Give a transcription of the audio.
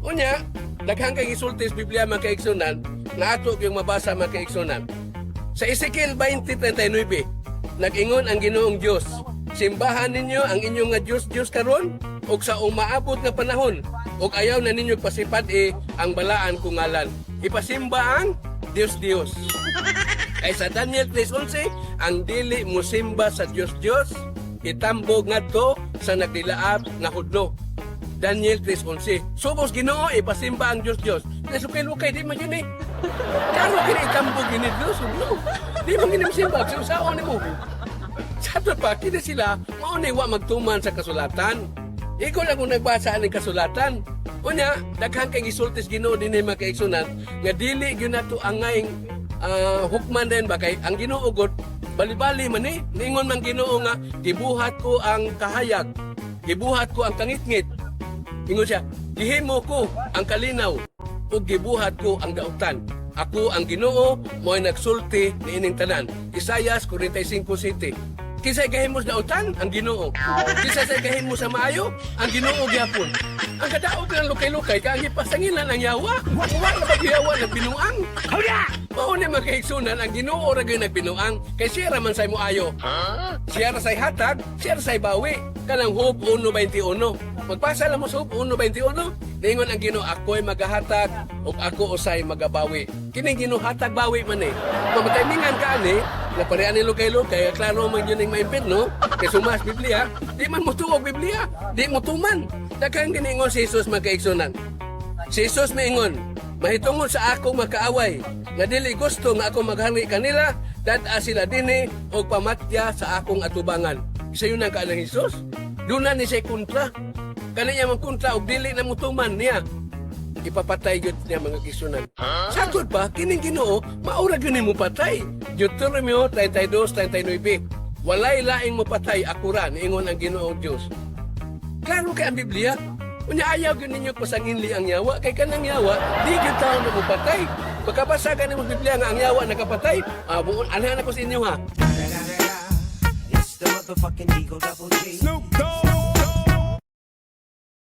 Unya, daghang kay gisulti sa Biblia mga kaigsunan, nga ato yung mabasa mga kaigsunan. Sa Ezekiel 20:39, nag-ingon ang Ginoong Dios, simbahan ninyo ang inyong nga Diyos karon ug sa umaabot nga panahon ug ayaw na ninyo pasipad ang balaan kong ngalan. Ipasimba ang Diyos. Ay sa Daniel 3:11, ang dili mo simba sa Diyos, itambog ngadto sa nagdilaab nga hudlo. Daniel 3:11. Subos Ginoo ipasimba ang Diyos. Nasukay-lukay di man yun Karo kini itambog ni Diyos hudlo. Di man gini simba sa usaon nimo. Sato pa kini sila mao ni wa magtuman sa kasulatan. Ikaw lang kung nagbasa ng kasulatan. Unya, daghang kay gisultis Ginoo dinhi mga kaigsunan nga dili gyud nato angay hukman din ba kay ang Ginoo gud bali-bali man ningon man Ginoo nga gibuhat ko ang kahayag, gibuhat ko ang kangitngit. Ingon siya, gihimo ko ang kalinaw ug gibuhat ko ang dautan. Ako ang Ginoo mo'y nagsulti niining tanan. Isaias 45:7. Kisay gahimo sa dautan ang Ginoo. Kisay gahimo sa maayo ang Ginoo gyapon. Ang kadaog ng lukay-lukay kang ipasangilan ang yawa. Wa na bagyawa na binuang. Mao ni magkaigsunan ang Ginoo ra gyud nagbinuang kay siya ra man say moayo. Siya ra say hatag, siya ra say bawi. Kanang Hub 1:21. Magpasa lang mo sa Hub 1:21. Ningon ang Ginoo, ako'y magahatag ug ako usay magabawi. Kining Ginoo hatag bawi man Mamatimingan ka ani, na pareha ni lukay-lukay, klaro man yun yung maimpit, no? Kay sumas Biblia, di man mo tuwag Biblia, di mo tuman. Daghang giningon si Jesus magkaigsunan. Si Jesus maingon, mahitungod sa akong makaaway, nga dili gusto nga ako maghari kanila, dada sila dinhi o pamatya sa akong atubangan. Isa yun ang kaalang Jesus. Doon na ni siya kontra. Kaniya mang kontra o dili na mutuman niya. Ipapatay yun niya mga kisunan. Sakot pa, kining Ginoo, maura yun mo patay. Deuteronomio 32:39. Walay laing mo patay, akura, niingon ang Ginoo Diyos. Klaro kay ang Biblia. Unya ayaw yun ninyo pasanginli ang yawa. Kay kanang yawa, di yun tao na mo patay. Pagkabasagan mo Biblia nga ang yawa nakapatay, anahan ako sa inyo ha. It's the motherfucking Eagle Double G. Snoop Dogg.